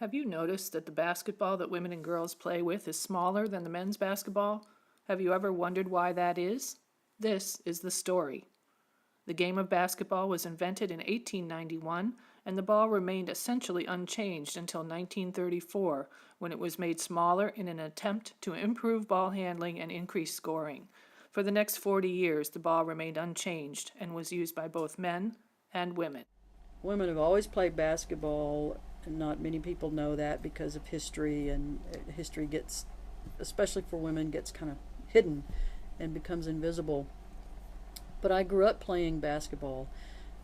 Have you noticed that the basketball that women and girls play with is smaller than the men's basketball? Have you ever wondered why that is? This is the story. The game of basketball was invented in 1891, and the ball remained essentially unchanged until 1934, when it was made smaller in an attempt to improve ball handling and increase scoring. For the next 40 years, the ball remained unchanged and was used by both men and women. Women have always played basketball, and not many people know that because of history, and history gets, especially for women, gets kind of hidden and becomes invisible. But I grew up playing basketball.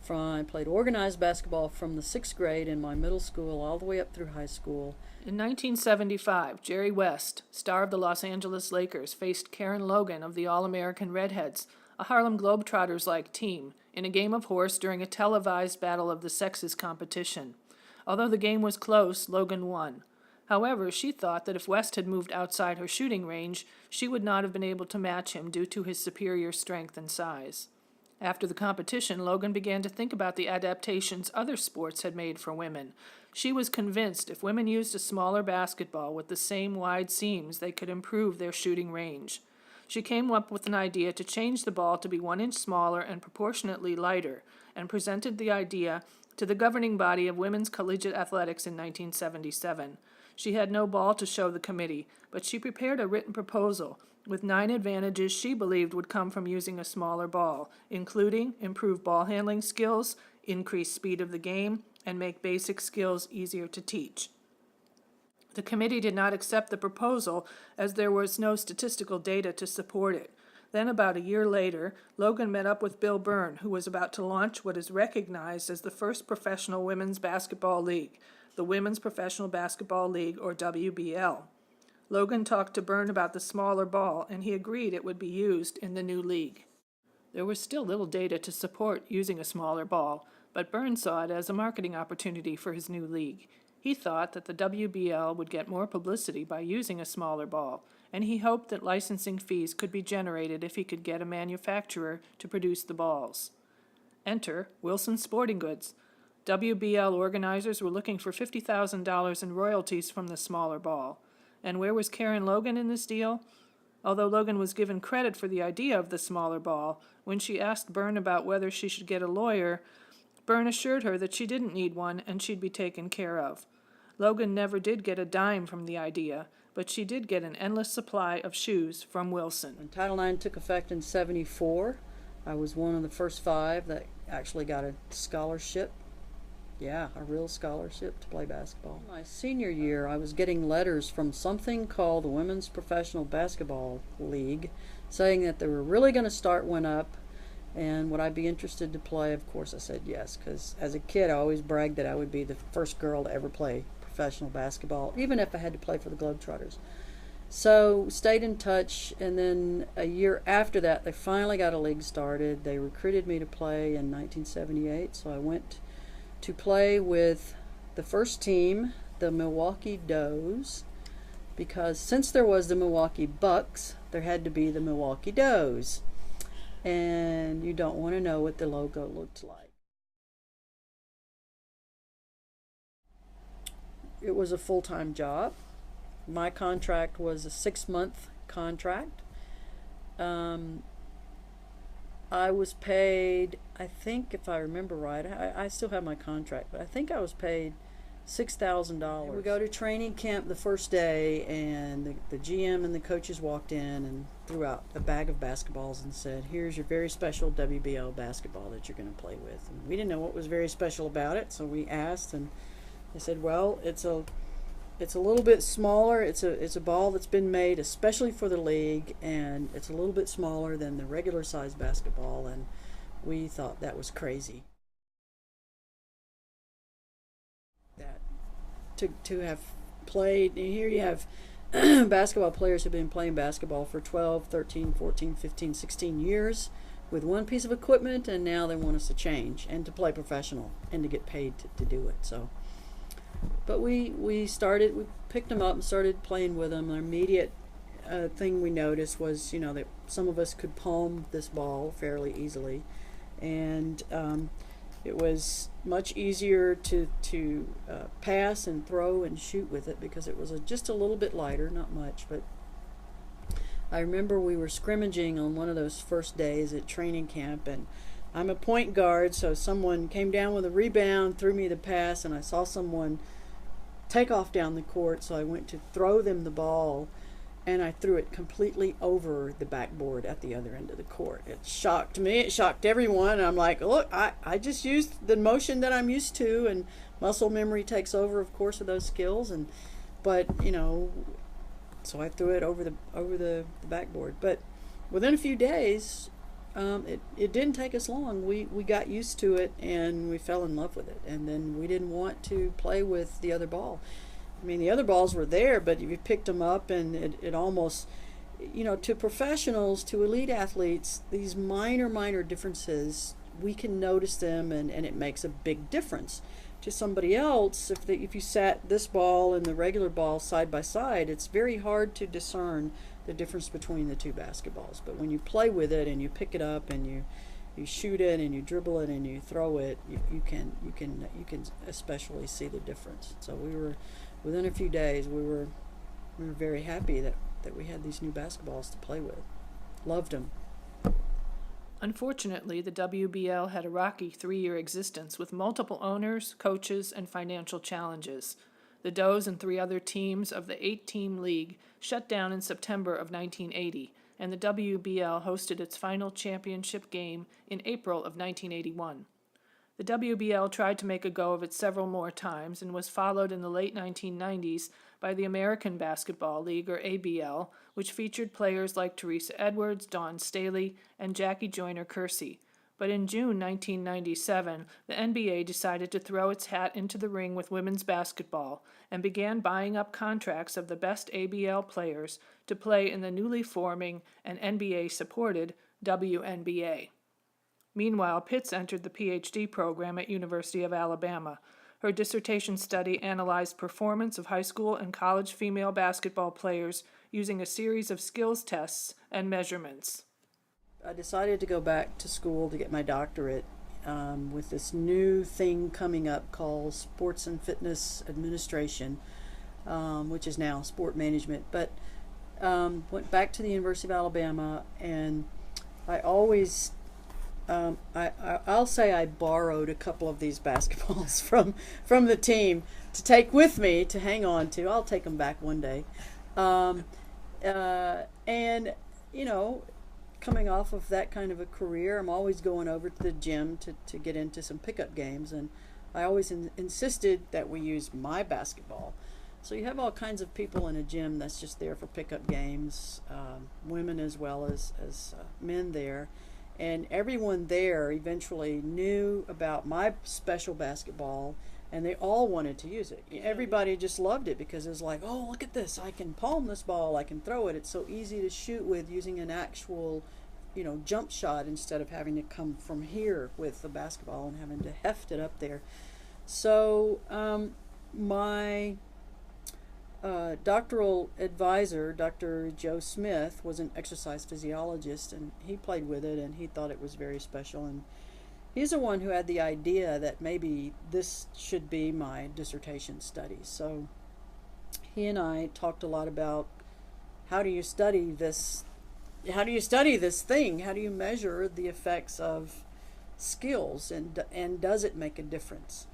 I played organized basketball from the 6th grade in my middle school all the way up through high school. In 1975, Jerry West, star of the Los Angeles Lakers, faced Karen Logan of the All-American Redheads, a Harlem Globetrotters-like team, in a game of horse during a televised Battle of the Sexes competition. Although the game was close, Logan won. However, she thought that if West had moved outside her shooting range, she would not have been able to match him due to his superior strength and size. After the competition, Logan began to think about the adaptations other sports had made for women. She was convinced if women used a smaller basketball with the same wide seams, they could improve their shooting range. She came up with an idea to change the ball to be 1 inch smaller and proportionately lighter, and presented the idea to the governing body of women's collegiate athletics in 1977. She had no ball to show the committee, but she prepared a written proposal with 9 advantages she believed would come from using a smaller ball, including improved ball handling skills, increased speed of the game, and make basic skills easier to teach. The committee did not accept the proposal as there was no statistical data to support it. Then, about a year later, Logan met up with Bill Byrne, who was about to launch what is recognized as the first professional women's basketball league, the Women's Professional Basketball League, or WBL. Logan talked to Byrne about the smaller ball, and he agreed it would be used in the new league. There was still little data to support using a smaller ball, but Byrne saw it as a marketing opportunity for his new league. He thought that the WBL would get more publicity by using a smaller ball, and he hoped that licensing fees could be generated if he could get a manufacturer to produce the balls. Enter Wilson Sporting Goods. WBL organizers were looking for $50,000 in royalties from the smaller ball. And where was Karen Logan in this deal? Although Logan was given credit for the idea of the smaller ball, when she asked Byrne about whether she should get a lawyer, Byrne assured her that she didn't need one and she'd be taken care of. Logan never did get a dime from the idea, but she did get an endless supply of shoes from Wilson. When Title IX took effect in '74, I was one of the first 5 that actually got a scholarship. Yeah, a real scholarship to play basketball. My senior year, I was getting letters from something called the Women's Professional Basketball League saying that they were really going to start one up, and would I be interested to play? Of course I said yes, because as a kid I always bragged that I would be the first girl to ever play professional basketball, even if I had to play for the Globetrotters. So stayed in touch, and then a year after that they finally got a league started. They recruited me to play in 1978, so I went to play with the first team, the Milwaukee Does, because since there was the Milwaukee Bucks, there had to be the Milwaukee Does. And you don't want to know what the logo looked like. It was a full-time job. My contract was a 6-month contract. I was paid, I think, if I remember right, I still have my contract, but I think I was paid $6,000. We go to training camp the first day, and the GM and the coaches walked in and threw out a bag of basketballs and said, here's your very special WBL basketball that you're going to play with. And we didn't know what was very special about it, so we asked, and they said, well, it's a little bit smaller. It's a ball that's been made especially for the league, and it's a little bit smaller than the regular size basketball, and we thought that was crazy. That to have played, and here you have basketball players who've been playing basketball for 12, 13, 14, 15, 16 years with one piece of equipment, and now they want us to change and to play professional and to get paid to do it. So but we picked them up and started playing with them. The immediate thing we noticed was, that some of us could palm this ball fairly easily, and It was much easier to pass and throw and shoot with it because it was just a little bit lighter, not much. But I remember we were scrimmaging on one of those first days at training camp, and I'm a point guard, so someone came down with a rebound, threw me the pass, and I saw someone take off down the court, so I went to throw them the ball, and I threw it completely over the backboard at the other end of the court. It shocked me, it shocked everyone, and I'm like, look, I just used the motion that I'm used to, and muscle memory takes over, of course, of those skills, but so I threw it over the backboard. But within a few days, it didn't take us long. We got used to it, and we fell in love with it, and then we didn't want to play with the other ball. I mean, the other balls were there, but you picked them up, and it almost, to professionals, to elite athletes, these minor differences, we can notice them, and it makes a big difference. To somebody else, if you sat this ball and the regular ball side by side, it's very hard to discern the difference between the two basketballs. But when you play with it and you pick it up and you shoot it and you dribble it and you throw it, you can especially see the difference. So within a few days we were very happy that we had these new basketballs to play with. Loved them. Unfortunately, the WBL had a rocky 3-year existence with multiple owners, coaches, and financial challenges. The Does and 3 other teams of the 8-team league shut down in September of 1980, and the WBL hosted its final championship game in April of 1981. The WBL tried to make a go of it several more times and was followed in the late 1990s by the American Basketball League, or ABL, which featured players like Teresa Edwards, Dawn Staley, and Jackie Joyner-Kersee. But in June 1997, the NBA decided to throw its hat into the ring with women's basketball and began buying up contracts of the best ABL players to play in the newly forming and NBA-supported WNBA. Meanwhile, Pitts entered the PhD program at University of Alabama. Her dissertation study analyzed performance of high school and college female basketball players using a series of skills tests and measurements. I decided to go back to school to get my doctorate with this new thing coming up called Sports and Fitness Administration, which is now sport management. But went back to the University of Alabama, and I always I'll say I borrowed a couple of these basketballs from the team to take with me to hang on to. I'll take them back one day. And coming off of that kind of a career, I'm always going over to the gym to get into some pickup games, and I always insisted that we use my basketball. So you have all kinds of people in a gym that's just there for pickup games, women as well as men there. And everyone there eventually knew about my special basketball, and they all wanted to use it. Everybody just loved it because it was like, oh, look at this. I can palm this ball. I can throw it. It's so easy to shoot with using an actual, jump shot instead of having to come from here with the basketball and having to heft it up there. So my doctoral advisor, Dr. Joe Smith, was an exercise physiologist, and he played with it, and he thought it was very special. And he's the one who had the idea that maybe this should be my dissertation study. So he and I talked a lot about how do you study this thing? How do you measure the effects of skills, and does it make a difference?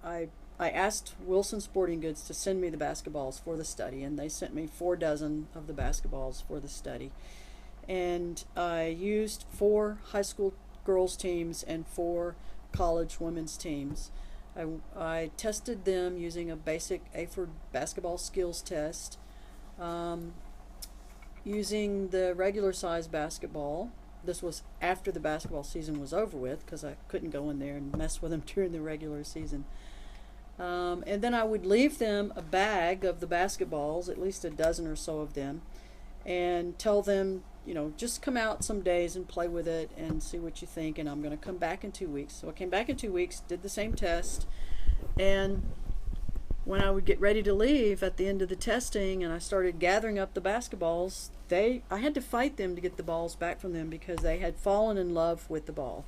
I asked Wilson Sporting Goods to send me the basketballs for the study, and they sent me 4 dozen of the basketballs for the study. And I used 4 high school girls teams and 4 college women's teams. I tested them using a basic AFORD basketball skills test, using the regular size basketball. This was after the basketball season was over with, because I couldn't go in there and mess with them during the regular season. And then I would leave them a bag of the basketballs, at least a dozen or so of them, and tell them, just come out some days and play with it and see what you think, and I'm going to come back in 2 weeks. So I came back in 2 weeks, did the same test, and when I would get ready to leave at the end of the testing and I started gathering up the basketballs, I had to fight them to get the balls back from them because they had fallen in love with the ball.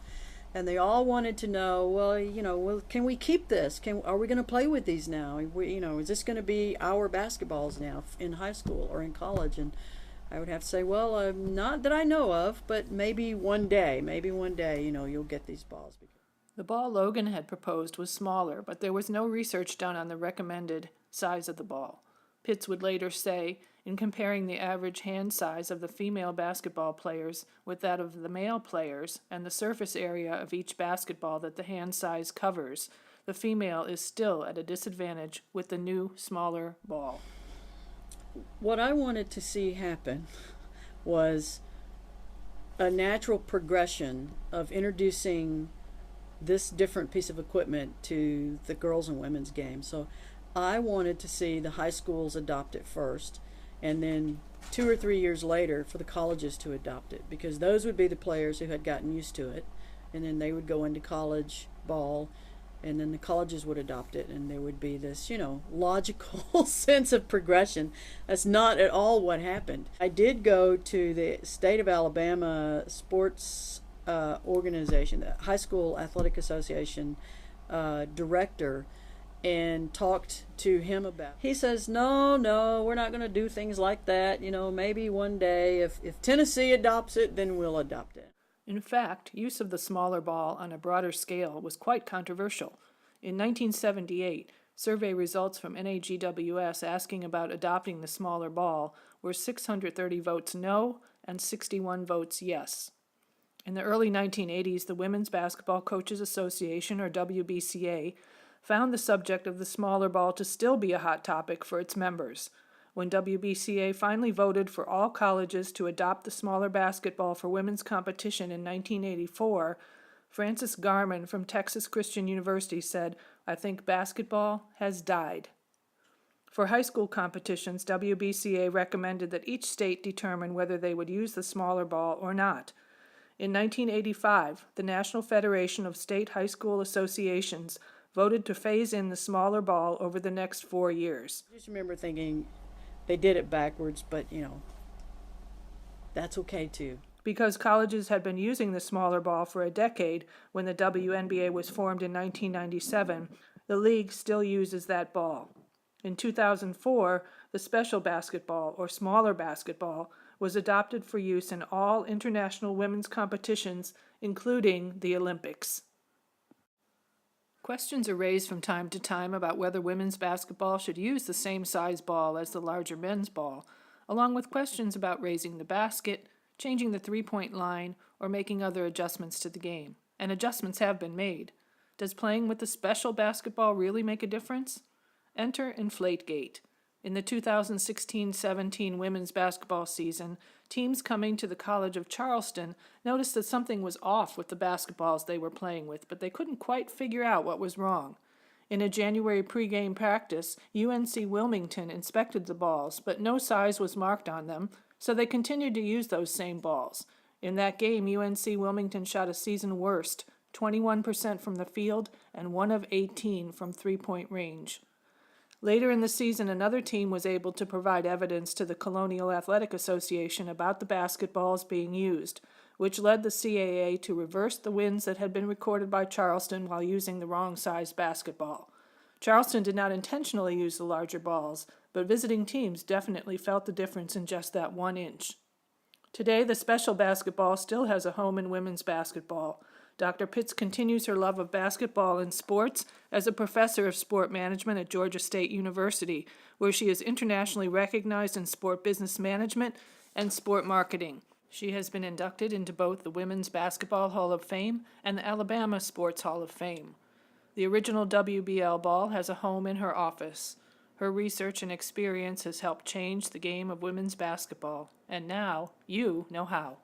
And they all wanted to know, well, can we keep this? Are we going to play with these now? Is this going to be our basketballs now in high school or in college? And I would have to say, well, not that I know of, but maybe one day, you'll get these balls. The ball Logan had proposed was smaller, but there was no research done on the recommended size of the ball. Pitts would later say, in comparing the average hand size of the female basketball players with that of the male players and the surface area of each basketball that the hand size covers, the female is still at a disadvantage with the new, smaller ball. What I wanted to see happen was a natural progression of introducing this different piece of equipment to the girls and women's game. So I wanted to see the high schools adopt it first, and then 2 or 3 years later for the colleges to adopt it, because those would be the players who had gotten used to it, and then they would go into college ball, and then the colleges would adopt it, and there would be this, logical sense of progression. That's not at all what happened. I did go to the state of Alabama sports organization, the High School Athletic Association director, and talked to him about it. He says, no, we're not going to do things like that. Maybe one day if Tennessee adopts it, then we'll adopt it. In fact, use of the smaller ball on a broader scale was quite controversial. In 1978, survey results from NAGWS asking about adopting the smaller ball were 630 votes no and 61 votes yes. In the early 1980s, the Women's Basketball Coaches Association, or WBCA, found the subject of the smaller ball to still be a hot topic for its members. When WBCA finally voted for all colleges to adopt the smaller basketball for women's competition in 1984, Frances Garman from Texas Christian University said, "I think basketball has died." For high school competitions, WBCA recommended that each state determine whether they would use the smaller ball or not. In 1985, the National Federation of State High School Associations voted to phase in the smaller ball over the next 4 years. I just remember thinking they did it backwards, but that's okay too. Because colleges had been using the smaller ball for a decade when the WNBA was formed in 1997, the league still uses that ball. In 2004, the special basketball, or smaller basketball, was adopted for use in all international women's competitions, including the Olympics. Questions are raised from time to time about whether women's basketball should use the same size ball as the larger men's ball, along with questions about raising the basket, changing the three-point line, or making other adjustments to the game. And adjustments have been made. Does playing with the special basketball really make a difference? Enter Inflategate. In the 2016-17 women's basketball season, teams coming to the College of Charleston noticed that something was off with the basketballs they were playing with, but they couldn't quite figure out what was wrong. In a January pregame practice, UNC Wilmington inspected the balls, but no size was marked on them, so they continued to use those same balls. In that game, UNC Wilmington shot a season worst, 21% from the field and 1 of 18 from three-point range. Later in the season, another team was able to provide evidence to the Colonial Athletic Association about the basketballs being used, which led the CAA to reverse the wins that had been recorded by Charleston while using the wrong-sized basketball. Charleston did not intentionally use the larger balls, but visiting teams definitely felt the difference in just that 1 inch. Today, the special basketball still has a home in women's basketball. Dr. Pitts continues her love of basketball and sports as a professor of sport management at Georgia State University, where she is internationally recognized in sport business management and sport marketing. She has been inducted into both the Women's Basketball Hall of Fame and the Alabama Sports Hall of Fame. The original WBL ball has a home in her office. Her research and experience has helped change the game of women's basketball, and now you know how.